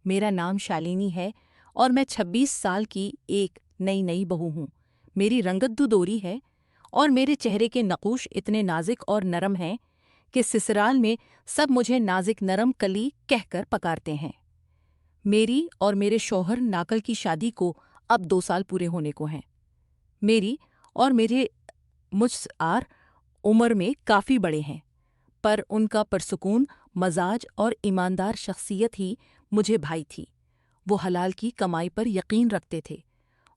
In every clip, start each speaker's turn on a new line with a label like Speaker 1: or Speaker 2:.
Speaker 1: میرا نام شالینی ہے اور میں 26 سال کی ایک نئی بہو ہوں۔ میری رنگت دوری ہے اور میرے چہرے کے نقوش اتنے نازک اور نرم ہیں کہ سسرال میں سب مجھے نازک نرم کلی کہہ کر پکارتے ہیں۔ میری اور میرے شوہر ناکل کی شادی کو اب 2 سال پورے ہونے کو ہیں۔ میری اور میرے مجھ آر عمر میں کافی بڑے ہیں، پر ان کا پرسکون مزاج اور ایماندار شخصیت ہی مجھے بھائی تھی۔ وہ حلال کی کمائی پر یقین رکھتے تھے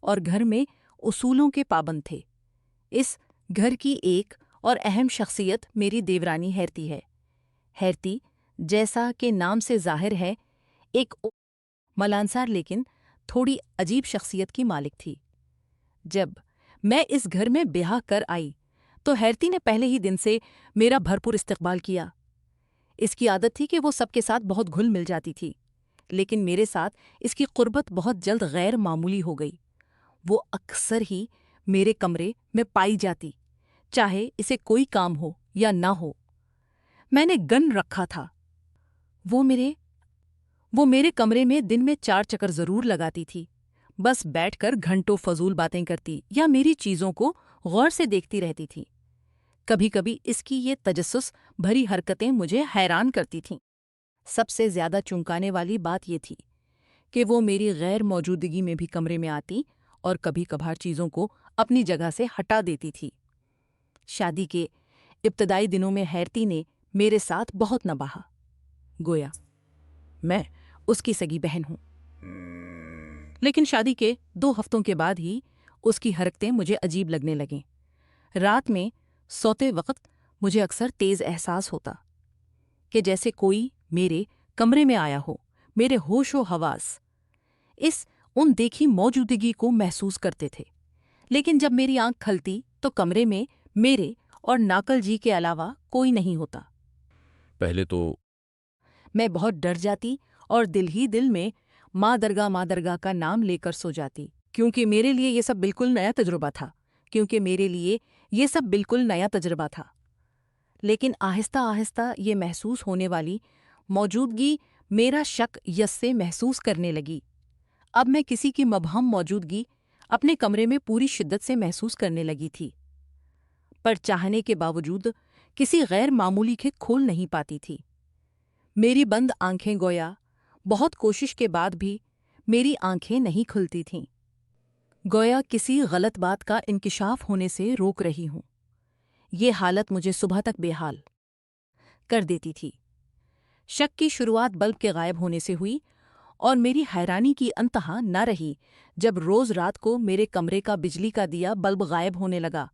Speaker 1: اور گھر میں اصولوں کے پابند تھے۔ اس گھر کی ایک اور اہم شخصیت میری دیورانی حیرتی ہے۔ حیرتی، جیسا کہ نام سے ظاہر ہے، ایک ملانسار لیکن تھوڑی عجیب شخصیت کی مالک تھی۔ جب میں اس گھر میں بیاہ کر آئی تو حیرتی نے پہلے ہی دن سے میرا بھرپور استقبال کیا۔ اس کی عادت تھی کہ وہ سب کے ساتھ بہت گھل مل جاتی تھی، لیکن میرے ساتھ اس کی قربت بہت جلد غیر معمولی ہو گئی۔ وہ اکثر ہی میرے کمرے میں پائی جاتی، چاہے اسے کوئی کام ہو یا نہ ہو۔ میں نے گن رکھا تھا۔ وہ میرے کمرے میں دن میں 4 چکر ضرور لگاتی تھی، بس بیٹھ کر گھنٹوں فضول باتیں کرتی یا میری چیزوں کو غور سے دیکھتی رہتی تھی۔ کبھی کبھی اس کی یہ تجسس بھری حرکتیں مجھے حیران کرتی تھیں۔ سب سے زیادہ چونکانے والی بات یہ تھی کہ وہ میری غیر موجودگی میں بھی کمرے میں آتی اور کبھی کبھار چیزوں کو اپنی جگہ سے ہٹا دیتی تھی۔ شادی کے ابتدائی دنوں میں حیرتی نے میرے ساتھ بہت نبھاہا، گویا میں اس کی سگی بہن ہوں۔ لیکن شادی کے 2 ہفتوں کے بعد ہی اس کی حرکتیں مجھے عجیب لگنے لگیں۔ رات میں سوتے وقت مجھے اکثر تیز احساس ہوتا کہ جیسے کوئی میرے کمرے میں آیا ہو۔ میرے ہوش و حواس ان دیکھی موجودگی کو محسوس کرتے تھے، لیکن جب میری آنکھ کھلتی تو کمرے میں میرے اور ناکل جی کے علاوہ کوئی نہیں ہوتا۔
Speaker 2: پہلے تو
Speaker 1: میں بہت ڈر جاتی اور دل ہی دل میں ماں درگاہ کا نام لے کر سو جاتی، کیونکہ میرے لیے یہ سب بالکل نیا تجربہ تھا۔ لیکن آہستہ آہستہ یہ محسوس ہونے والی موجودگی میرا شک یس سے محسوس کرنے لگی۔ اب میں کسی کی مبہم موجودگی اپنے کمرے میں پوری شدت سے محسوس کرنے لگی تھی، پر چاہنے کے باوجود کسی غیر معمولی کے کھول نہیں پاتی تھی۔ میری بند آنکھیں گویا بہت کوشش کے بعد بھی میری آنکھیں نہیں کھلتی تھیں، گویا کسی غلط بات کا انکشاف ہونے سے روک رہی ہوں۔ یہ حالت مجھے صبح تک بے حال کر دیتی تھی۔ شک کی شروعات بلب کے غائب ہونے سے ہوئی اور میری حیرانی کی انتہا نہ رہی جب روز رات کو میرے کمرے کا بجلی کا دیا بلب غائب ہونے لگا۔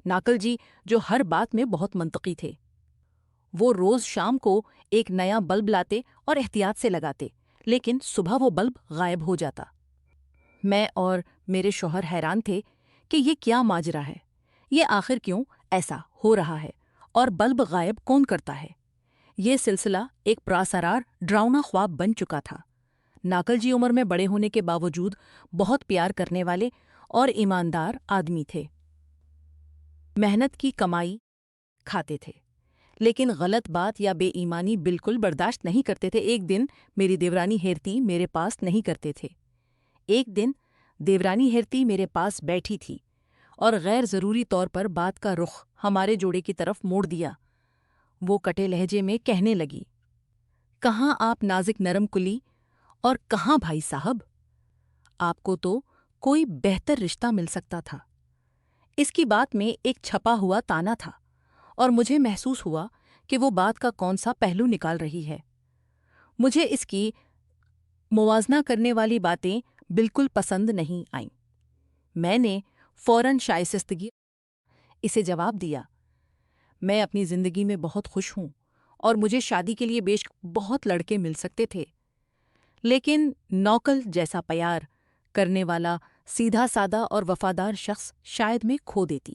Speaker 1: ناکل جی، جو ہر بات میں بہت منطقی تھے، وہ روز شام کو ایک نیا بلب لاتے اور احتیاط سے لگاتے، لیکن صبح وہ بلب غائب ہو جاتا۔ میں اور میرے شوہر حیران تھے کہ یہ کیا ماجرا ہے، یہ آخر کیوں ایسا ہو رہا ہے اور بلب غائب کون کرتا ہے؟ یہ سلسلہ ایک پراسرار ڈراؤنا خواب بن چکا تھا۔ ناکل جی عمر میں بڑے ہونے کے باوجود بہت پیار کرنے والے اور ایماندار آدمی تھے۔ محنت کی کمائی کھاتے تھے، لیکن غلط بات یا بے ایمانی بالکل برداشت نہیں کرتے تھے۔ ایک دن میری دیورانی ہیرتی میرے پاس نہیں کرتے تھے۔ ایک دن دیورانی ہیرتی میرے پاس بیٹھی تھی اور غیر ضروری طور پر بات کا رخ ہمارے جوڑے کی طرف موڑ دیا۔ وہ کٹے لہجے میں کہنے لگی، کہاں آپ نازک نرم کلی اور کہاں بھائی صاحب؟ آپ کو تو کوئی بہتر رشتہ مل سکتا تھا۔ اس کی بات میں ایک چھپا ہوا تانا تھا اور مجھے محسوس ہوا کہ وہ بات کا کون سا پہلو نکال رہی ہے۔ مجھے اس کی موازنہ کرنے والی باتیں بالکل پسند نہیں آئیں۔ میں نے فوراً شائستگی اسے جواب دیا، میں اپنی زندگی میں بہت خوش ہوں اور مجھے شادی کے لیے بیشک بہت لڑکے مل سکتے تھے، لیکن نوکل جیسا پیار کرنے والا سیدھا سادہ اور وفادار شخص شاید میں کھو دیتی۔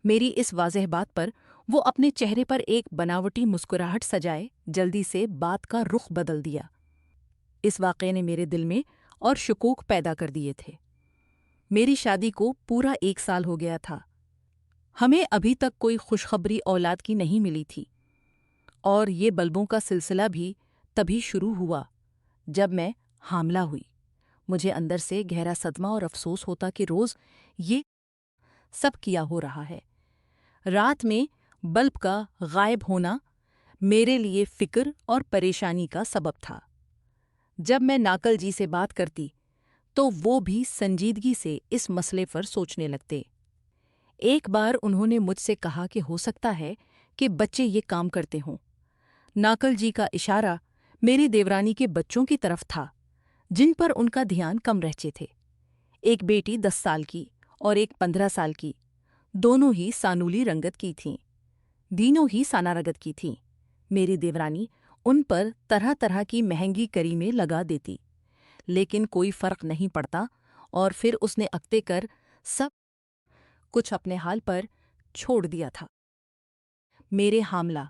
Speaker 1: میری اس واضح بات پر وہ اپنے چہرے پر ایک بناوٹی مسکراہٹ سجائے جلدی سے بات کا رخ بدل دیا۔ اس واقعے نے میرے دل میں اور شکوک پیدا کر دیے تھے۔ میری شادی کو پورا 1 سال ہو گیا تھا۔ ہمیں ابھی تک کوئی خوشخبری اولاد کی نہیں ملی تھی، اور یہ بلبوں کا سلسلہ بھی تبھی شروع ہوا جب میں حاملہ ہوئی، مجھے اندر سے گہرا صدمہ اور افسوس ہوتا کہ روز یہ سب کیا ہو رہا ہے۔ رات میں بلب کا غائب ہونا میرے لیے فکر اور پریشانی کا سبب تھا۔ جب میں ناکل جی سے بات کرتی تو وہ بھی سنجیدگی سے اس مسئلے پر سوچنے لگتے۔ ایک بار انہوں نے مجھ سے کہا کہ ہو سکتا ہے کہ بچے یہ کام کرتے ہوں۔ ناکل جی کا اشارہ میری دیورانی کے بچوں کی طرف تھا جن پر ان کا دھیان کم رہچے تھے۔ ایک بیٹی 10 سال کی اور ایک 15 سال کی، دونوں ہی سانولی رنگت کی تھیں، دینوں ہی سانا رگت کی تھیں۔ میری دیورانی ان پر طرح طرح کی مہنگی کریمیں لگا دیتی، لیکن کوئی فرق نہیں پڑتا، اور پھر اس نے اکتے کر سب کچھ اپنے حال پر چھوڑ دیا تھا۔ میرے حاملہ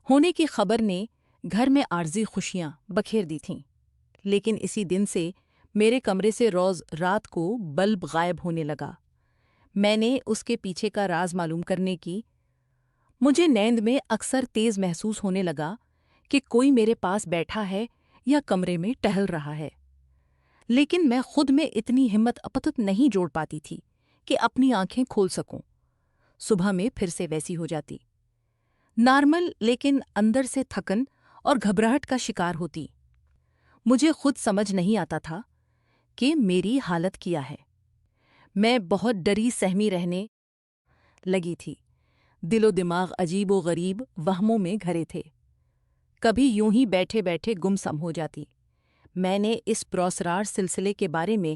Speaker 1: ہونے کی خبر نے گھر میں عارضی خوشیاں بکھیر دی تھیں، لیکن اسی دن سے میرے کمرے سے روز رات کو بلب غائب ہونے لگا۔ میں نے اس کے پیچھے کا راز معلوم کرنے کی۔ مجھے نیند میں اکثر تیز محسوس ہونے لگا کہ کوئی میرے پاس بیٹھا ہے یا کمرے میں ٹہل رہا ہے، لیکن میں خود میں اتنی ہمت اپتت نہیں جوڑ پاتی تھی کہ اپنی آنکھیں کھول سکوں۔ صبح میں پھر سے ویسی ہو جاتی، نارمل، لیکن اندر سے تھکن اور گھبراہٹ کا شکار ہوتی۔ مجھے خود سمجھ نہیں آتا تھا کہ میری حالت کیا ہے۔ میں بہت ڈری سہمی رہنے لگی تھی، دل و دماغ عجیب و غریب وہموں میں گھرے تھے۔ کبھی یوں ہی بیٹھے بیٹھے گم سم ہو جاتی۔ میں نے اس پراسرار سلسلے کے بارے میں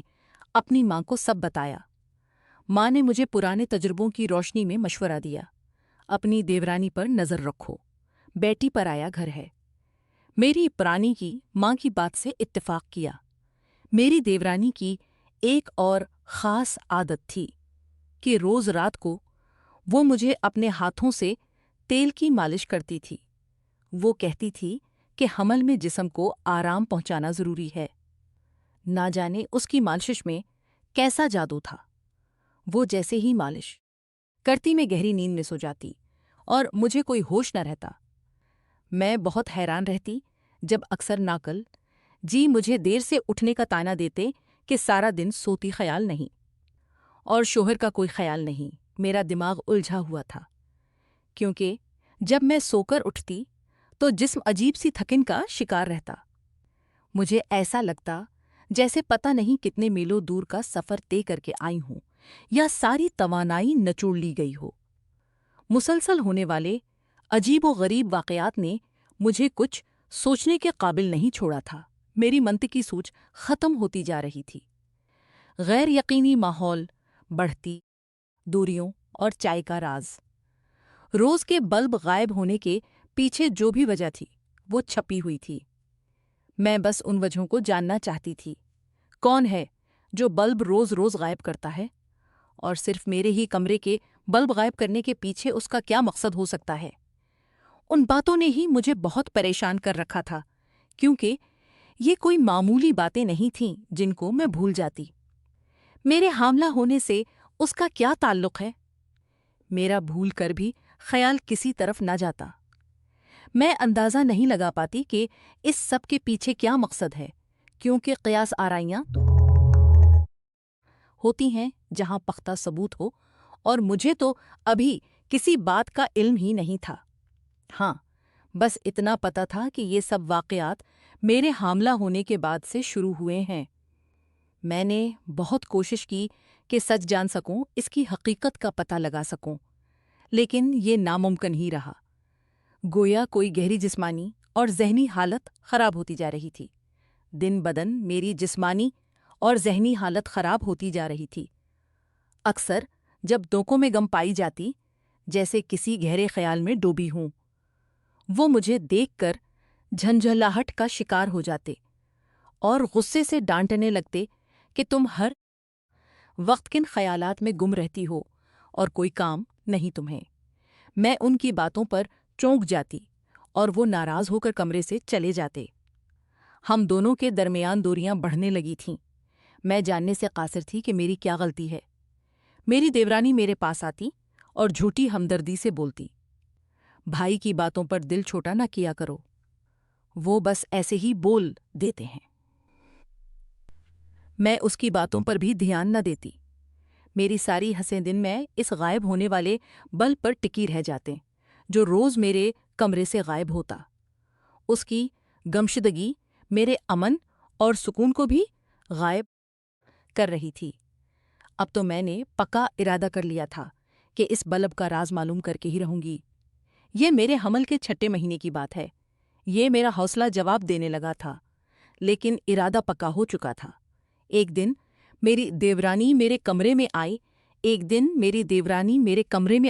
Speaker 1: اپنی ماں کو سب بتایا۔ ماں نے مجھے پرانے تجربوں کی روشنی میں مشورہ دیا، اپنی دیورانی پر نظر رکھو، بیٹی پر آیا گھر ہے۔ میری پرانی کی ماں کی بات سے اتفاق کیا۔ میری دیورانی کی ایک اور خاص عادت تھی کہ روز رات کو وہ مجھے اپنے ہاتھوں سے تیل کی مالش کرتی تھی۔ وہ کہتی تھی کہ حمل میں جسم کو آرام پہنچانا ضروری ہے۔ نہ جانے اس کی مالشش میں کیسا جادو تھا۔ وہ جیسے ہی مالش کرتی میں گہری نیند میں سو جاتی اور مجھے کوئی ہوش نہ رہتا۔ میں بہت حیران رہتی جب اکثر ناکل جی مجھے دیر سے اٹھنے کا طعنہ دیتے کہ سارا دن سوتی خیال نہیں، اور شوہر کا کوئی خیال نہیں۔ میرا دماغ الجھا ہوا تھا، کیونکہ جب میں سو کر اٹھتی تو جسم عجیب سی تھکن کا شکار رہتا۔ مجھے ایسا لگتا جیسے پتہ نہیں کتنے میلوں دور کا سفر طے کر کے آئی ہوں یا ساری توانائی نچوڑ لی گئی ہو۔ مسلسل ہونے والے عجیب و غریب واقعات نے مجھے کچھ سوچنے کے قابل نہیں چھوڑا تھا۔ میری منطقی سوچ ختم ہوتی جا رہی تھی۔ غیر یقینی ماحول، بڑھتی دوریوں اور چائے کا راز۔ روز کے بلب غائب ہونے کے پیچھے جو بھی وجہ تھی وہ چھپی ہوئی تھی۔ میں بس ان وجہوں کو جاننا چاہتی تھی۔ کون ہے جو بلب روز روز غائب کرتا ہے، اور صرف میرے ہی کمرے کے بلب غائب کرنے کے پیچھے اس کا کیا مقصد ہو سکتا ہے؟ ان باتوں نے ہی مجھے بہت پریشان کر رکھا تھا، کیونکہ یہ کوئی معمولی باتیں نہیں تھیں جن کو میں بھول جاتی۔ میرے حاملہ ہونے سے اس کا کیا تعلق ہے؟ میرا بھول کر بھی خیال کسی طرف نہ جاتا۔ میں اندازہ نہیں لگا پاتی کہ اس سب کے پیچھے کیا مقصد ہے، کیونکہ قیاس آرائیاں ہوتی ہیں جہاں پختہ ثبوت ہو، اور مجھے تو ابھی کسی بات کا علم ہی نہیں تھا۔ ہاں، بس اتنا پتہ تھا کہ یہ سب واقعات میرے حاملہ ہونے کے بعد سے شروع ہوئے ہیں۔ میں نے بہت کوشش کی کہ سچ جان سکوں، اس کی حقیقت کا پتہ لگا سکوں، لیکن یہ ناممکن ہی رہا۔ گویا کوئی گہری جسمانی اور ذہنی حالت خراب ہوتی جا رہی تھی۔ دن بدن میری جسمانی اور ذہنی حالت خراب ہوتی جا رہی تھی۔ اکثر جب دونوں میں غم پائی جاتی، جیسے کسی گہرے خیال میں ڈوبی ہوں، وہ مجھے دیکھ کر جھنجھلاہٹ کا شکار ہو جاتے اور غصے سے ڈانٹنے لگتے کہ تم ہر وقت کن خیالات میں گم رہتی ہو اور کوئی کام نہیں تمہیں۔ میں ان کی باتوں پر چونک جاتی اور وہ ناراض ہو کر کمرے سے چلے جاتے۔ ہم دونوں کے درمیان دوریاں بڑھنے لگی تھیں۔ میں جاننے سے قاصر تھی کہ میری کیا غلطی ہے۔ میری دیورانی میرے پاس آتی اور جھوٹی ہمدردی سے بولتی، بھائی کی باتوں پر دل چھوٹا نہ کیا کرو، وہ بس ایسے ہی بول دیتے ہیں۔ میں اس کی باتوں پر بھی دھیان نہ دیتی۔ میری ساری ہنسیں دن میں اس غائب ہونے والے بلب پر ٹکی رہ جاتے جو روز میرے کمرے سے غائب ہوتا۔ اس کی گمشدگی میرے امن اور سکون کو بھی غائب کر رہی تھی۔ اب تو میں نے پکا ارادہ کر لیا تھا کہ اس بلب کا راز معلوم کر کے ہی رہوں گی۔ یہ میرے حمل کے 6 مہینے کی بات ہے۔ یہ میرا حوصلہ جواب دینے لگا تھا، لیکن ارادہ پکا ہو چکا تھا۔ ایک دن میری دیورانی میرے کمرے میں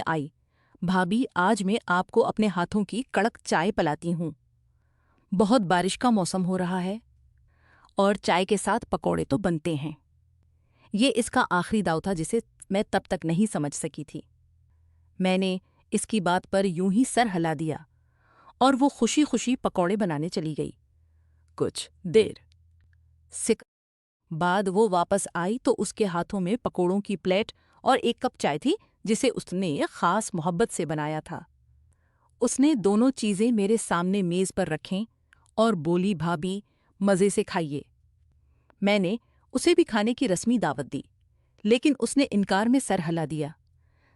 Speaker 1: آئی۔ بھابھی، آج میں آپ کو اپنے ہاتھوں کی کڑک چائے پلاتی ہوں۔ بہت بارش کا موسم ہو رہا ہے اور چائے کے ساتھ پکوڑے تو بنتے ہیں۔ یہ اس کا آخری داؤ تھا جسے میں تب تک نہیں سمجھ سکی تھی۔ میں نے اس کی بات پر یوں ہی سر ہلا دیا اور وہ خوشی خوشی پکوڑے بنانے چلی گئی۔ کچھ دیر بعد وہ واپس آئی تو اس کے ہاتھوں میں پکوڑوں کی پلیٹ اور ایک کپ چائے تھی جسے اس نے خاص محبت سے بنایا تھا۔ اس نے دونوں چیزیں میرے سامنے میز پر رکھیں اور بولی، بھابھی مزے سے کھائیے۔ میں نے اسے بھی کھانے کی رسمی دعوت دی، لیکن اس نے انکار میں سر ہلا دیا،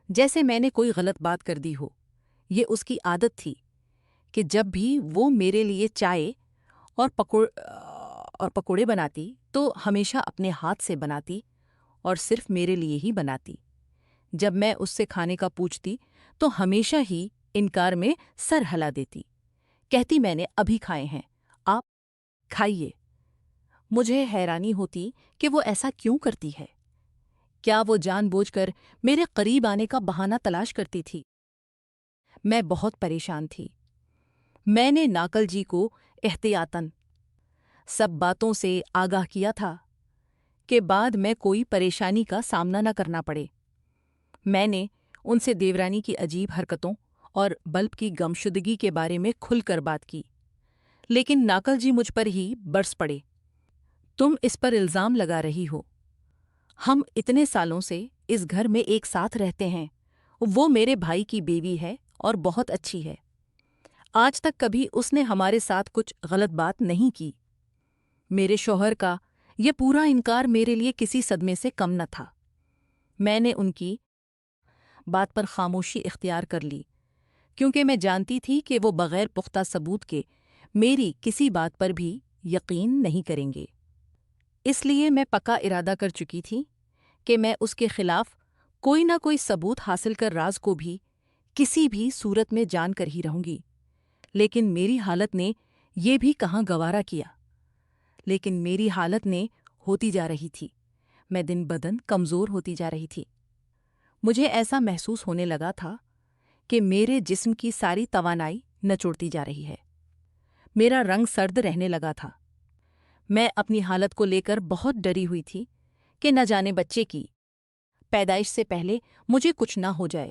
Speaker 1: جیسے میں نے کوئی غلط بات کر دی ہو۔ یہ اس کی عادت تھی کہ جب بھی وہ میرے لیے چائے اور پکوڑے بناتی تو ہمیشہ اپنے ہاتھ سے بناتی اور صرف میرے لیے ہی بناتی۔ جب میں اس سے کھانے کا پوچھتی تو ہمیشہ ہی انکار میں سر ہلا دیتی، کہتی میں نے ابھی کھائے ہیں، آپ کھائیے۔ مجھے حیرانی ہوتی کہ وہ ایسا کیوں کرتی ہے۔ کیا وہ جان بوجھ کر میرے قریب آنے کا بہانہ تلاش کرتی تھی؟ میں بہت پریشان تھی۔ میں نے ناکل جی کو احتیاطاً سب باتوں سے آگاہ کیا تھا کہ بعد میں کوئی پریشانی کا سامنا نہ کرنا پڑے۔ میں نے ان سے دیورانی کی عجیب حرکتوں اور بلب کی گمشدگی کے بارے میں کھل کر بات کی، لیکن ناکل جی مجھ پر ہی برس پڑے۔ تم اس پر الزام لگا رہی ہو، ہم اتنے سالوں سے اس گھر میں ایک ساتھ رہتے ہیں۔ وہ میرے بھائی کی بیوی ہے اور بہت اچھی ہے۔ آج تک کبھی اس نے ہمارے ساتھ کچھ غلط بات نہیں کی۔ میرے شوہر کا یہ پورا انکار میرے لیے کسی صدمے سے کم نہ تھا۔ میں نے ان کی بات پر خاموشی اختیار کر لی، کیونکہ میں جانتی تھی کہ وہ بغیر پختہ ثبوت کے میری کسی بات پر بھی یقین نہیں کریں گے۔ اس لیے میں پکا ارادہ کر چکی تھی کہ میں اس کے خلاف کوئی نہ کوئی ثبوت حاصل کر راز کو بھی کسی بھی صورت میں جان کر ہی رہوں گی۔ لیکن میری حالت نے یہ بھی کہاں گوارا کیا۔ لیکن میری حالت نے ہوتی جا رہی تھی، میں دن بدن کمزور ہوتی جا رہی تھی۔ مجھے ایسا محسوس ہونے لگا تھا کہ میرے جسم کی ساری توانائی نچوڑتی جا رہی ہے۔ میرا رنگ سرد رہنے لگا تھا۔ میں اپنی حالت کو لے کر بہت ڈری ہوئی تھی کہ نہ جانے بچے کی پیدائش سے پہلے مجھے کچھ نہ ہو جائے۔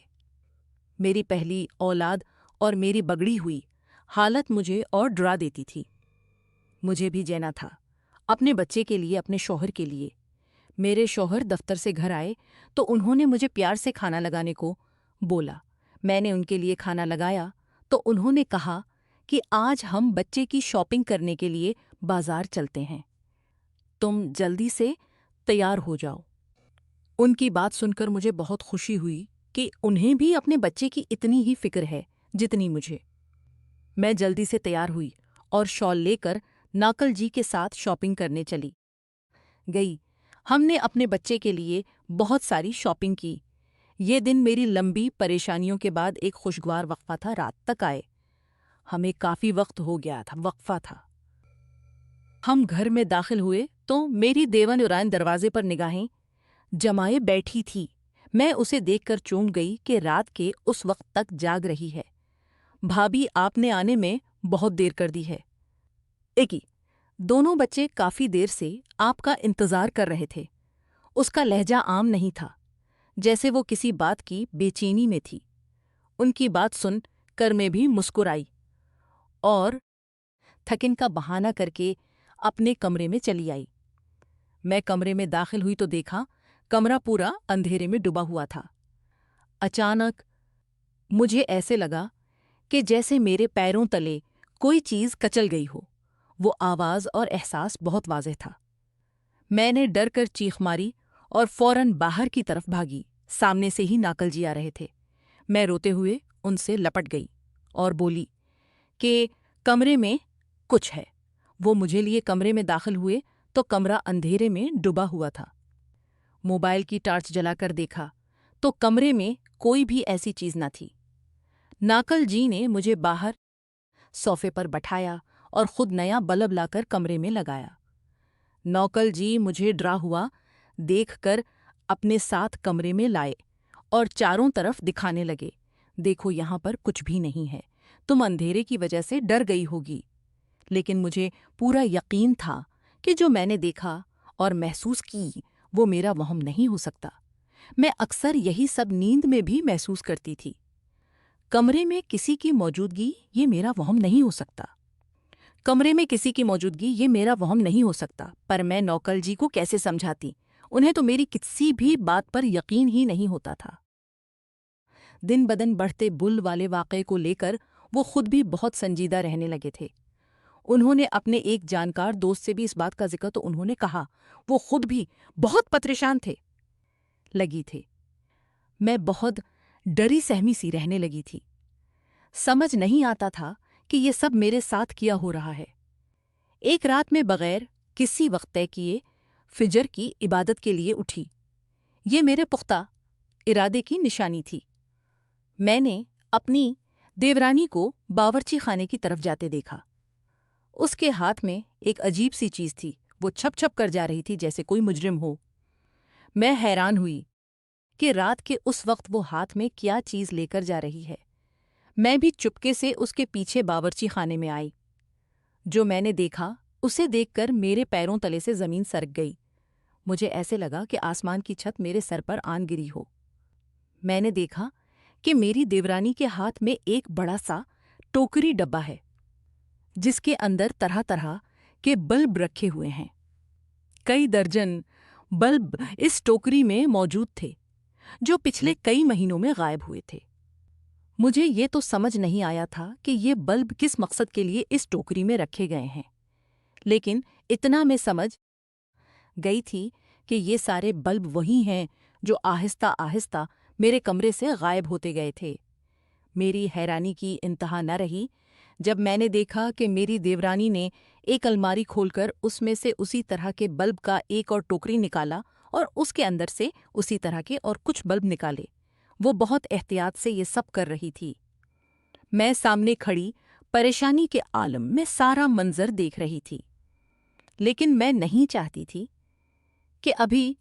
Speaker 1: میری پہلی اولاد اور میری بگڑی ہوئی حالت مجھے اور ڈرا دیتی تھی۔ مجھے بھی جینا تھا، اپنے بچے کے لیے، اپنے شوہر کے لیے۔ میرے شوہر دفتر سے گھر آئے تو انہوں نے مجھے پیار سے کھانا لگانے کو بولا۔ میں نے ان کے لیے کھانا لگایا تو انہوں نے کہا کہ آج ہم بچے کی شاپنگ کرنے کے لیے بازار چلتے ہیں، تم جلدی سے تیار ہو جاؤ۔ ان کی بات سن کر مجھے بہت خوشی ہوئی کہ انہیں بھی اپنے بچے کی اتنی ہی فکر ہے جتنی مجھے۔ میں جلدی سے تیار ہوئی اور شال لے کر ناکل جی کے ساتھ شاپنگ کرنے چلی گئی۔ ہم نے اپنے بچے کے لیے بہت ساری شاپنگ کی۔ یہ دن میری لمبی پریشانیوں کے بعد ایک خوشگوار وقفہ تھا۔ رات تک آئے، ہمیں کافی وقت ہو گیا تھا، وقفہ تھا۔ ہم گھر میں داخل ہوئے تو میری دیون ارائن دروازے پر نگاہیں جمائے بیٹھی تھی۔ میں اسے دیکھ کر چونک گئی کہ رات کے اس وقت تک جاگ رہی ہے۔ بھابھی، آپ نے آنے میں بہت دیر کر دی ہے۔ ایکی دونوں بچے کافی دیر سے آپ کا انتظار کر رہے تھے۔ اس کا لہجہ عام نہیں تھا، جیسے وہ کسی بات کی بے چینی میں تھی۔ ان کی بات سن کر میں بھی مسکرائی اور تھکن کا بہانہ کر کے اپنے کمرے میں چلی آئی۔ میں کمرے میں داخل ہوئی تو دیکھا کمرہ پورا اندھیرے میں ڈوبا ہوا تھا۔ اچانک مجھے ایسے لگا کہ جیسے میرے پیروں تلے کوئی چیز کچل گئی ہو۔ وہ آواز اور احساس بہت واضح تھا۔ میں نے ڈر کر چیخ ماری اور فوراً باہر کی طرف بھاگی۔ سامنے سے ہی ناکل جی آ رہے تھے۔ میں روتے ہوئے ان سے لپٹ گئی اور بولی کہ کمرے میں کچھ ہے۔ وہ مجھے لیے کمرے میں داخل ہوئے تو کمرہ اندھیرے میں ڈوبا ہوا تھا۔ موبائل کی ٹارچ جلا کر دیکھا تو کمرے میں کوئی بھی ایسی چیز نہ تھی۔ ناکل جی نے مجھے باہر صوفے پر بٹھایا اور خود نیا بلب لا کر کمرے میں لگایا۔ نوکل جی مجھے ڈرا ہوا دیکھ کر اپنے ساتھ کمرے میں لائے اور چاروں طرف دکھانے لگے، دیکھو یہاں پر کچھ بھی نہیں ہے، تم اندھیرے کی وجہ سے ڈر گئی ہوگی۔ لیکن مجھے پورا یقین تھا کہ جو میں نے دیکھا اور محسوس کی وہ میرا وہم نہیں ہو سکتا۔ میں اکثر یہی سب نیند میں بھی محسوس کرتی تھی۔ کمرے میں کسی کی موجودگی یہ میرا وہم نہیں ہو سکتا۔ کمرے میں کسی کی موجودگی یہ میرا وہم نہیں ہو سکتا، پر میں نوکل جی کو کیسے سمجھاتی؟ انہیں تو میری کسی بھی بات پر یقین ہی نہیں ہوتا تھا۔ دن بدن بڑھتے بل والے واقعے کو لے کر وہ خود بھی بہت سنجیدہ رہنے لگے تھے۔ انہوں نے اپنے ایک جانکار دوست سے بھی اس بات کا ذکر تو انہوں نے کہا وہ خود بھی بہت پریشان تھے لگی تھے۔ میں بہت ڈری سہمی سی رہنے لگی تھی۔ سمجھ نہیں آتا تھا کہ یہ سب میرے ساتھ کیا ہو رہا ہے۔ ایک رات میں بغیر کسی وقت طے کیے فجر کی عبادت کے لیے اٹھی۔ یہ میرے پختہ ارادے کی نشانی تھی۔ میں نے اپنی دیورانی کو باورچی خانے کی طرف جاتے دیکھا۔ اس کے ہاتھ میں ایک عجیب سی چیز تھی، وہ چھپ چھپ کر جا رہی تھی جیسے کوئی مجرم ہو۔ میں حیران ہوئی کہ رات کے اس وقت وہ ہاتھ میں کیا چیز لے کر جا رہی ہے۔ میں بھی چپکے سے اس کے پیچھے باورچی خانے میں آئی۔ جو میں نے دیکھا اسے دیکھ کر میرے پیروں تلے سے زمین سرک گئی۔ مجھے ایسے لگا کہ آسمان کی چھت میرے سر پر آن گری ہو۔ میں نے دیکھا کہ میری دیورانی کے ہاتھ میں ایک بڑا سا ٹوکری ڈبہ ہے جس کے اندر طرح طرح کے بلب رکھے ہوئے ہیں۔ کئی درجن بلب اس ٹوکری میں موجود تھے جو پچھلے کئی مہینوں میں غائب ہوئے تھے۔ مجھے یہ تو سمجھ نہیں آیا تھا کہ یہ بلب کس مقصد کے لیے اس ٹوکری میں رکھے گئے ہیں، لیکن اتنا میں سمجھ گئی تھی کہ یہ سارے بلب وہی ہیں جو آہستہ آہستہ میرے کمرے سے غائب ہوتے گئے تھے۔ میری حیرانی کی انتہا نہ رہی جب میں نے دیکھا کہ میری دیورانی نے ایک الماری کھول کر اس میں سے اسی طرح کے بلب کا ایک اور ٹوکری نکالا اور اس کے اندر سے اسی طرح کے اور کچھ بلب نکالے۔ وہ بہت احتیاط سے یہ سب کر رہی تھی۔ میں سامنے کھڑی پریشانی کے عالم میں سارا منظر دیکھ رہی تھی، لیکن میں نہیں چاہتی تھی کہ ابھی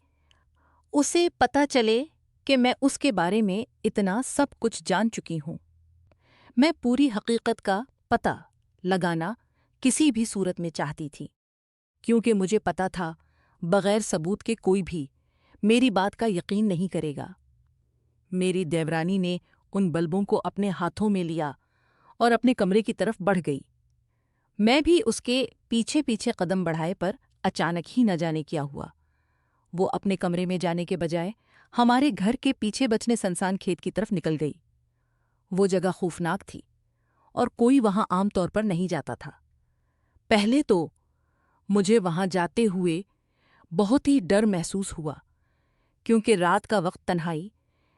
Speaker 1: اسے پتہ چلے کہ میں اس کے بارے میں اتنا سب کچھ جان چکی ہوں۔ میں پوری حقیقت کا پتہ لگانا کسی بھی صورت میں چاہتی تھی، کیونکہ مجھے پتہ تھا بغیر ثبوت کے کوئی بھی میری بات کا یقین نہیں کرے گا۔ میری دیورانی نے ان بلبوں کو اپنے ہاتھوں میں لیا اور اپنے کمرے کی طرف بڑھ گئی۔ میں بھی اس کے پیچھے پیچھے قدم بڑھائے پر اچانک ہی نہ جانے کیا ہوا، وہ اپنے کمرے میں جانے کے بجائے ہمارے گھر کے پیچھے بچنے سنسان کھیت کی طرف نکل گئی۔ وہ جگہ خوفناک تھی اور کوئی وہاں عام طور پر نہیں جاتا تھا۔ پہلے تو مجھے وہاں جاتے ہوئے بہت ہی ڈر محسوس ہوا، کیونکہ رات کا وقت، تنہائی،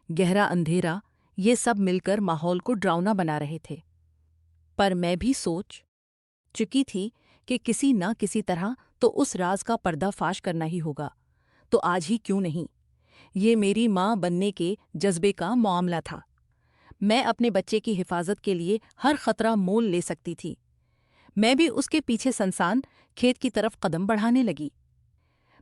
Speaker 1: گہرا اندھیرا، یہ سب مل کر ماحول کو ڈراؤنا بنا رہے تھے۔ پر میں بھی سوچ چکی تھی کہ کسی نہ کسی طرح تو اس راز کا پردہ فاش کرنا ہی ہوگا، تو آج ہی کیوں نہیں؟ یہ میری ماں بننے کے جذبے کا معاملہ تھا۔ میں اپنے بچے کی حفاظت کے لیے ہر خطرہ مول لے سکتی تھی۔ میں بھی اس کے پیچھے سنسان کھیت کی طرف قدم بڑھانے لگی۔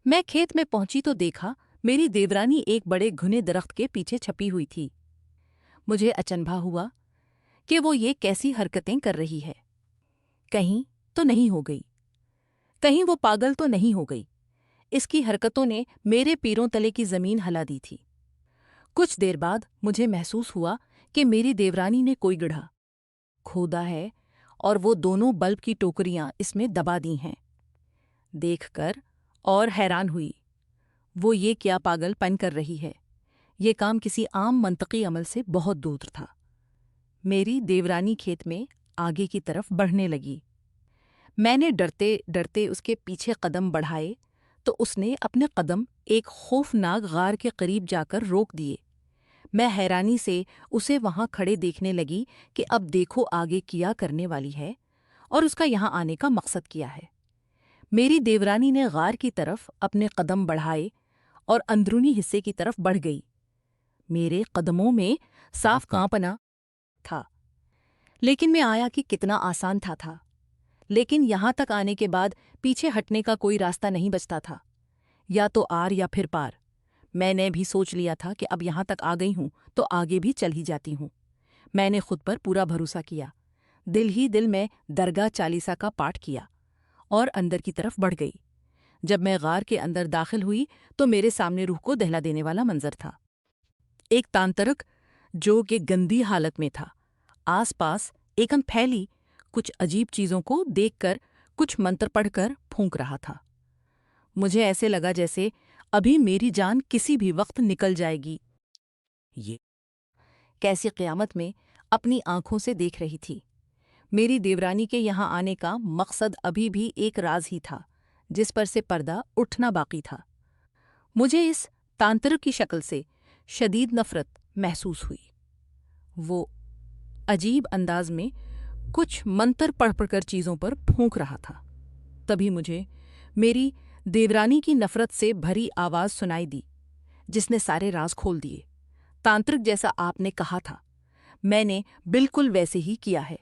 Speaker 1: میں کھیت میں پہنچی تو دیکھا میری دیورانی ایک بڑے گھنے درخت کے پیچھے چھپی ہوئی تھی۔ مجھے اچنبھا ہوا کہ وہ یہ کیسی حرکتیں کر رہی ہے۔ کہیں تو نہیں ہو گئی، کہیں وہ پاگل تو نہیں ہو گئی۔ اس کی حرکتوں نے میرے پیروں تلے کی زمین ہلا دی تھی۔ کچھ دیر بعد مجھے محسوس ہوا کہ میری دیورانی نے کوئی گڑھا کھودا ہے اور وہ دونوں بلب کی ٹوکریاں اس میں دبا دی ہیں۔ دیکھ کر اور حیران ہوئی، وہ یہ کیا پاگل پن کر رہی ہے؟ یہ کام کسی عام منطقی عمل سے بہت دور تھا۔ میری دیورانی کھیت میں آگے کی طرف بڑھنے لگی۔ میں نے ڈرتے ڈرتے اس کے پیچھے قدم بڑھائے تو اس نے اپنے قدم ایک خوفناک غار کے قریب جا کر روک دیے۔ میں حیرانی سے اسے وہاں کھڑے دیکھنے لگی کہ اب دیکھو آگے کیا کرنے والی ہے اور اس کا یہاں آنے کا مقصد کیا ہے۔ میری دیورانی نے غار کی طرف اپنے قدم بڑھائے اور اندرونی حصے کی طرف بڑھ گئی۔ میرے قدموں میں صاف کانپنا تھا، لیکن میں آیا کہ کتنا آسان تھا۔ لیکن یہاں تک آنے کے بعد پیچھے ہٹنے کا کوئی راستہ نہیں بچتا تھا، یا تو آر یا پھر پار۔ میں نے بھی سوچ لیا تھا کہ اب یہاں تک آ گئی ہوں تو آگے بھی چل ہی جاتی ہوں۔ میں نے خود پر پورا بھروسہ کیا، دل ہی دل میں درگاہ چالیسا کا پاٹ کیا اور اندر کی طرف بڑھ گئی۔ جب میں غار کے اندر داخل ہوئی تو میرے سامنے روح کو دہلا دینے والا منظر تھا۔ ایک تانترک جو کہ گندی حالت میں تھا، آس پاس ایکن پھیلی کچھ عجیب چیزوں کو دیکھ کر کچھ منتر پڑھ کر پھونک رہا تھا۔ مجھے ایسے لگا جیسے ابھی میری جان کسی بھی وقت نکل جائے گی۔ یہ کیسی قیامت میں اپنی آنکھوں سے دیکھ رہی تھی۔ میری دیورانی کے یہاں آنے کا مقصد ابھی بھی ایک راز ہی تھا جس پر سے پردہ اٹھنا باقی تھا۔ مجھے اس تانترک کی شکل سے شدید نفرت محسوس ہوئی۔ وہ عجیب انداز میں کچھ منتر پڑھ پڑھ کر چیزوں پر پھونک رہا تھا۔ تبھی مجھے میری دیورانی کی نفرت سے بھری آواز سنائی دی جس نے سارے راز کھول دیے۔ تانترک جیسا آپ نے کہا تھا، میں نے بالکل ویسے ہی کیا ہے۔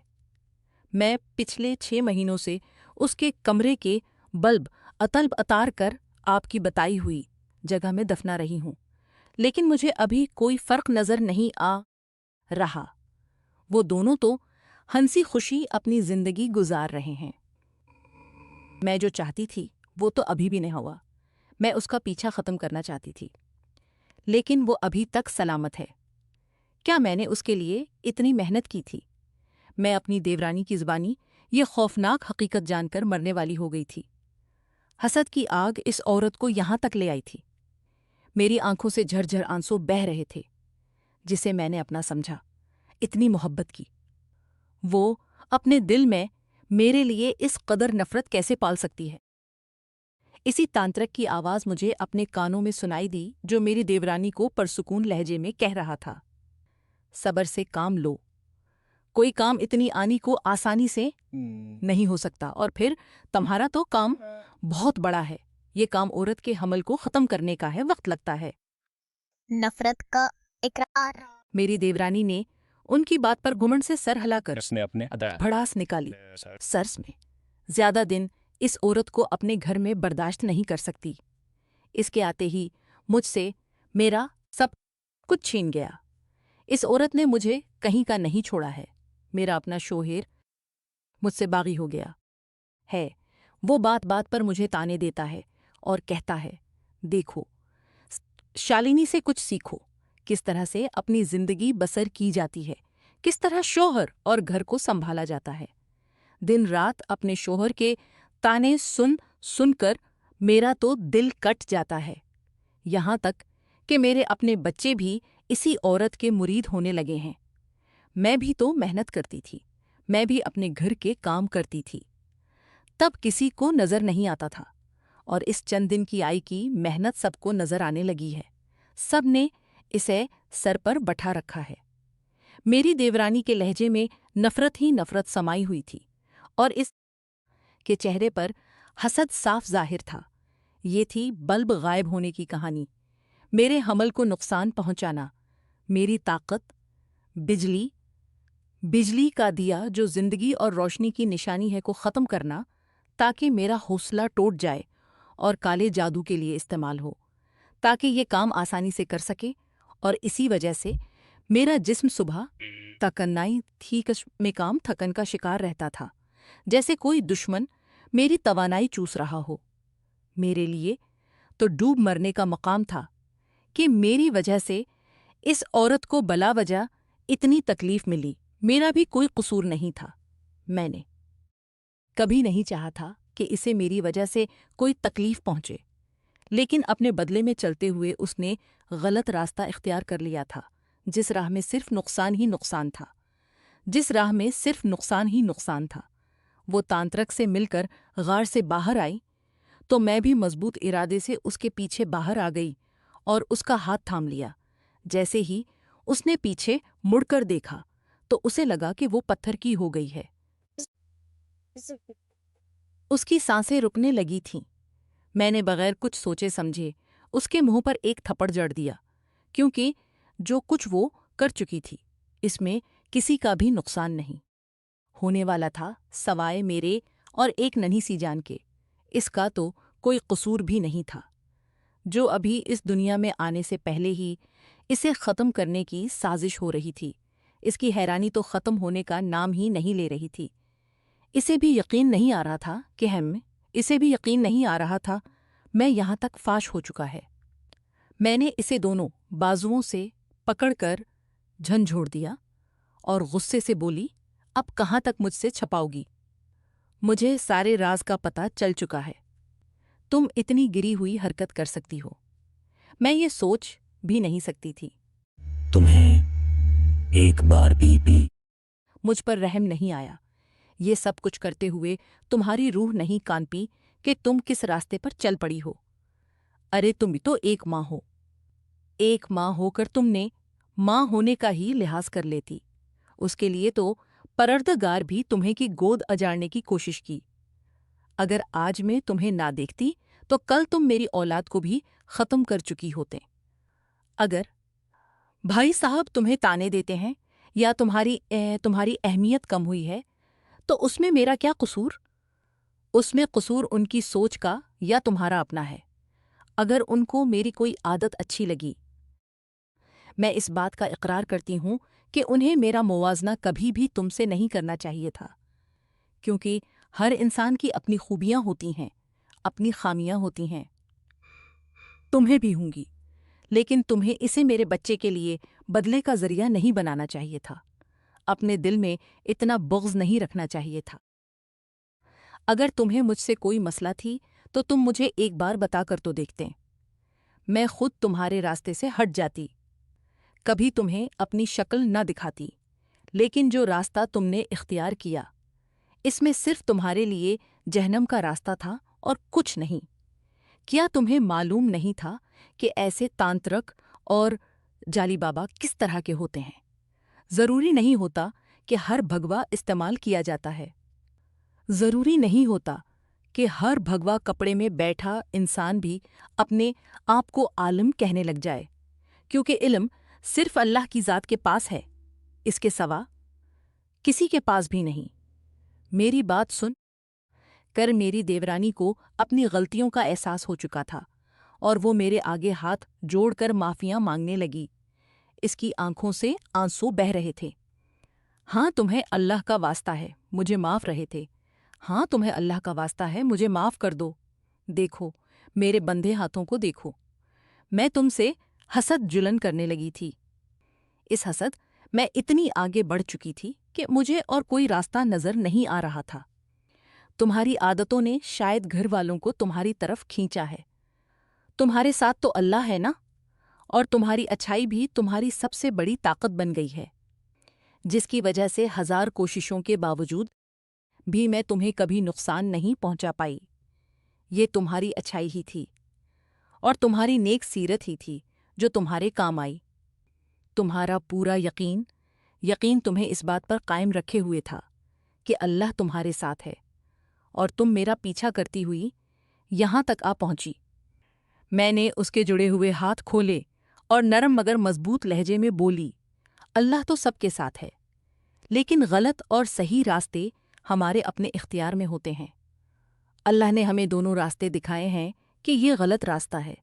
Speaker 1: میں پچھلے 6 مہینوں سے اس کے کمرے کے بلب اتلب اتار کر آپ کی بتائی ہوئی جگہ میں دفنا رہی ہوں، لیکن مجھے ابھی کوئی فرق نظر نہیں آ رہا۔ وہ دونوں تو ہنسی خوشی اپنی زندگی گزار رہے ہیں۔ میں جو چاہتی تھی وہ تو ابھی بھی نہیں ہوا۔ میں اس کا پیچھا ختم کرنا چاہتی تھی، لیکن وہ ابھی تک سلامت ہے۔ کیا میں نے اس کے لیے اتنی محنت کی تھی؟ میں اپنی دیورانی کی زبانی یہ خوفناک حقیقت جان کر مرنے والی ہو گئی تھی۔ حسد کی آگ اس عورت کو یہاں تک لے آئی تھی۔ میری آنکھوں سے جھر آنسو بہہ رہے تھے جسے میں نے اپنا سمجھا، اتنی محبت کی۔ وہ اپنے دل میں میرے لیے اس قدر نفرت کیسے پال سکتی ہے؟ اسی تانترک کی آواز مجھے اپنے کانوں میں سنائی دی جو میری دیورانی کو پرسکون لہجے میں کہہ رہا تھا، صبر سے کام لو، کوئی کام اتنی آنی کو آسانی سے نہیں ہو سکتا، اور پھر تمہارا تو کام بہت بڑا ہے۔ یہ کام عورت کے حمل کو ختم کرنے کا ہے، وقت لگتا ہے۔
Speaker 2: نفرت کا اقرار۔
Speaker 1: میری دیورانی نے ان کی بات پر گھمنڈ سے سر ہلا کر بھڑاس نکالی۔ سرس میں زیادہ دن اس عورت کو اپنے گھر میں برداشت نہیں کر سکتی۔ اس کے آتے ہی مجھ سے میرا سب کچھ چھین گیا۔ اس عورت نے مجھے کہیں کا نہیں چھوڑا ہے۔ میرا اپنا شوہر مجھ سے باغی ہو گیا ہے۔ وہ بات بات پر مجھے تانے دیتا ہے اور کہتا ہے، دیکھو شالنی سے کچھ سیکھو، کس طرح سے اپنی زندگی بسر کی جاتی ہے، کس طرح شوہر اور گھر کو سنبھالا جاتا ہے۔ دن رات اپنے شوہر کے تانے سن سن کر میرا تو دل کٹ جاتا ہے، یہاں تک کہ میرے اپنے بچے بھی اسی عورت کے مرید ہونے لگے ہیں۔ میں بھی تو محنت کرتی تھی، میں بھی اپنے گھر کے کام کرتی تھی، تب کسی کو نظر نہیں آتا تھا، اور اس چند دن کی آئی کی محنت سب کو نظر آنے لگی ہے۔ سب نے اسے سر پر بٹھا رکھا ہے۔ میری دیورانی کے لہجے میں نفرت ہی نفرت سمائی ہوئی تھی، اور اس کے چہرے پر حسد صاف ظاہر تھا۔ یہ تھی بلب غائب ہونے کی کہانی، میرے حمل کو نقصان پہنچانا، میری طاقت، بجلی کا دیا جو زندگی اور روشنی کی نشانی ہے کو ختم کرنا، تاکہ میرا حوصلہ ٹوٹ جائے اور کالے جادو کے لیے استعمال ہو، تاکہ یہ کام آسانی سے کر سکے، اور اسی وجہ سے میرا جسم صبح تکنائی تھی میں کام تھکن کا شکار رہتا تھا، جیسے کوئی دشمن میری توانائی چوس رہا ہو۔ میرے لیے تو ڈوب مرنے کا مقام تھا کہ میری وجہ سے اس عورت کو بلا وجہ اتنی تکلیف ملی۔ میرا بھی کوئی قصور نہیں تھا، میں نے کبھی نہیں چاہا تھا کہ اسے میری وجہ سے کوئی تکلیف پہنچے، لیکن اپنے بدلے میں چلتے ہوئے اس نے غلط راستہ اختیار کر لیا تھا، جس راہ میں صرف نقصان ہی نقصان تھا۔ جس راہ میں صرف نقصان ہی نقصان تھا، وہ تانترک سے مل کر غار سے باہر آئی تو میں بھی مضبوط ارادے سے اس کے پیچھے باہر آ گئی اور اس کا ہاتھ تھام لیا۔ جیسے ہی اس نے پیچھے مڑ کر دیکھا تو اسے لگا کہ وہ پتھر کی ہو گئی ہے۔ اس کی سانسیں رکنے لگی تھیں۔ میں نے بغیر کچھ سوچے سمجھے اس کے منہ پر ایک تھپڑ جڑ دیا، کیونکہ جو کچھ وہ کر چکی تھی اس میں کسی کا بھی نقصان نہیں ہونے والا تھا سوائے میرے اور ایک ننھی سی جان کے۔ اس کا تو کوئی قصور بھی نہیں تھا، جو ابھی اس دنیا میں آنے سے پہلے ہی اسے ختم کرنے کی سازش ہو رہی تھی۔ اس کی حیرانی تو ختم ہونے کا نام ہی نہیں لے رہی تھی۔ اسے بھی یقین نہیں آ رہا تھا کہ اسے بھی یقین نہیں آ رہا تھا میں یہاں تک فاش ہو چکا ہے۔ میں نے اسے دونوں بازوؤں سے پکڑ کر جھنجھوڑ دیا اور غصے سے بولی، اب کہاں تک مجھ سے چھپاؤ گی؟ مجھے سارے راز کا پتہ چل چکا ہے۔ تم اتنی گری ہوئی حرکت کر سکتی ہو، میں یہ سوچ بھی نہیں سکتی تھی۔
Speaker 3: تمہیں ایک بار بھی
Speaker 1: مجھ پر رحم نہیں آیا۔ یہ سب کچھ کرتے ہوئے تمہاری روح نہیں کان پی کہ تم کس راستے پر چل پڑی ہو۔ ارے تم بھی تو ایک ماں ہو، ایک ماں ہو کر تم نے ماں ہونے کا ہی لحاظ کر لیتی۔ اس کے لیے تو پروردگار بھی تمہیں کی گود اجاڑنے کی کوشش کی۔ اگر آج میں تمہیں نہ دیکھتی تو کل تم میری اولاد کو بھی ختم کر چکی ہوتے۔ اگر بھائی صاحب تمہیں تانے دیتے ہیں یا تمہاری اہمیت کم ہوئی ہے تو اس میں میرا کیا قصور؟ اس میں قصور ان کی سوچ کا یا تمہارا اپنا ہے۔ اگر ان کو میری کوئی عادت اچھی لگی، میں اس بات کا اقرار کرتی ہوں کہ انہیں میرا موازنہ کبھی بھی تم سے نہیں کرنا چاہیے تھا، کیونکہ ہر انسان کی اپنی خوبیاں ہوتی ہیں، اپنی خامیاں ہوتی ہیں۔ تمہیں بھی ہوں گی، لیکن تمہیں اسے میرے بچے کے لیے بدلے کا ذریعہ نہیں بنانا چاہیے تھا، اپنے دل میں اتنا بغض نہیں رکھنا چاہیے تھا۔ اگر تمہیں مجھ سے کوئی مسئلہ تھی تو تم مجھے ایک بار بتا کر تو دیکھتے، میں خود تمہارے راستے سے ہٹ جاتی، کبھی تمہیں اپنی شکل نہ دکھاتی۔ لیکن جو راستہ تم نے اختیار کیا اس میں صرف تمہارے لیے جہنم کا راستہ تھا اور کچھ نہیں۔ کیا تمہیں معلوم نہیں تھا کہ ایسے تانترک اور جالی بابا کس طرح کے ہوتے ہیں؟ ضروری نہیں ہوتا کہ ہر بھگوا استعمال کیا جاتا ہے، ضروری نہیں ہوتا کہ ہر بھگوا کپڑے میں بیٹھا انسان بھی اپنے آپ کو عالم کہنے لگ جائے، کیونکہ علم صرف اللہ کی ذات کے پاس ہے، اس کے سوا کسی کے پاس بھی نہیں۔ میری بات سن کر میری دیورانی کو اپنی غلطیوں کا احساس ہو چکا تھا اور وہ میرے آگے ہاتھ جوڑ کر معافیاں مانگنے لگی۔ اس کی آنکھوں سے آنسو بہہ رہے تھے۔ ہاں تمہیں اللہ کا واسطہ ہے مجھے معاف رہے تھے، ہاں تمہیں اللہ کا واسطہ ہے مجھے معاف کر دو۔ دیکھو میرے بندھے ہاتھوں کو دیکھو، میں تم سے حسد جلن کرنے لگی تھی۔ اس حسد میں اتنی آگے بڑھ چکی تھی کہ مجھے اور کوئی راستہ نظر نہیں آ رہا تھا۔ تمہاری عادتوں نے شاید گھر والوں کو تمہاری طرف کھینچا ہے۔ تمہارے ساتھ تو اللہ ہے نا، اور تمہاری اچھائی بھی تمہاری سب سے بڑی طاقت بن گئی ہے، جس کی وجہ سے ہزار کوششوں کے باوجود بھی میں تمہیں کبھی نقصان نہیں پہنچا پائی۔ یہ تمہاری اچھائی ہی تھی اور تمہاری نیک سیرت ہی تھی جو تمہارے کام آئی۔ تمہارا پورا یقین تمہیں اس بات پر قائم رکھے ہوئے تھا کہ اللہ تمہارے ساتھ ہے، اور تم میرا پیچھا کرتی ہوئی یہاں تک آ پہنچی۔ میں نے اس کے جڑے ہوئے ہاتھ کھولے اور نرم مگر مضبوط لہجے میں بولی، اللہ تو سب کے ساتھ ہے، لیکن غلط اور صحیح راستے ہمارے اپنے اختیار میں ہوتے ہیں۔ اللہ نے ہمیں دونوں راستے دکھائے ہیں کہ یہ غلط راستہ ہے،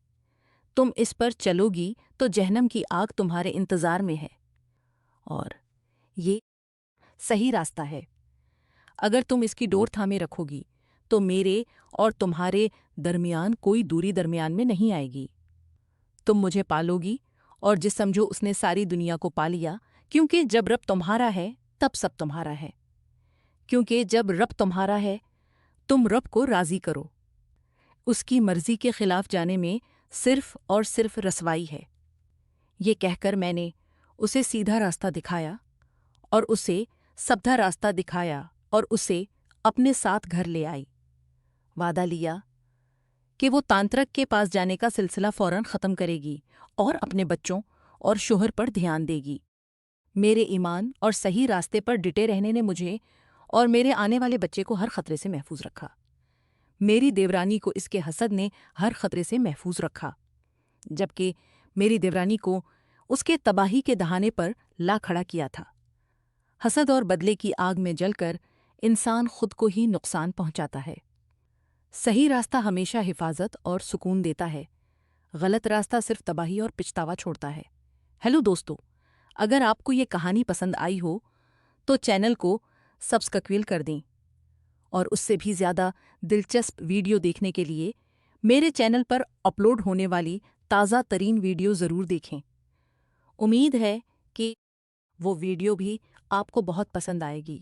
Speaker 1: تم اس پر چلو گی تو جہنم کی آگ تمہارے انتظار میں ہے، اور یہ صحیح راستہ ہے۔ اگر تم اس کی ڈور تھامے رکھو گی تو میرے اور تمہارے درمیان کوئی دوری درمیان میں نہیں آئے گی۔ تم مجھے پالو گی اور جس سمجھو اس نے ساری دنیا کو پا لیا، کیونکہ جب رب تمہارا ہے تب سب تمہارا ہے، کیونکہ جب رب تمہارا ہے تم رب کو راضی کرو۔ اس کی مرضی کے خلاف جانے میں صرف اور صرف رسوائی ہے۔ یہ کہہ کر میں نے اسے سیدھا راستہ دکھایا اور اسے سبدھا راستہ دکھایا اور اسے اپنے ساتھ گھر لے آئی۔ وعدہ لیا کہ وہ تانترک کے پاس جانے کا سلسلہ فوراً ختم کرے گی اور اپنے بچوں اور شوہر پر دھیان دے گی۔ میرے ایمان اور صحیح راستے پر ڈٹے رہنے نے مجھے اور میرے آنے والے بچے کو ہر خطرے سے محفوظ رکھا۔ میری دیورانی کو اس کے حسد نے ہر خطرے سے محفوظ رکھا، جبکہ میری دیورانی کو اس کے تباہی کے دہانے پر لا کھڑا کیا تھا۔ حسد اور بدلے کی آگ میں جل کر انسان خود کو ہی نقصان پہنچاتا ہے۔ صحیح راستہ ہمیشہ حفاظت اور سکون دیتا ہے، غلط راستہ صرف تباہی اور پچھتاوا چھوڑتا ہے۔ ہیلو دوستو، اگر آپ کو یہ کہانی پسند آئی ہو تو چینل کو سبسکرائب کر دیں، اور اس سے بھی زیادہ دلچسپ ویڈیو دیکھنے کے لیے میرے چینل پر اپلوڈ ہونے والی تازہ ترین ویڈیو ضرور دیکھیں۔ امید ہے کہ وہ ویڈیو بھی آپ کو بہت پسند آئے گی۔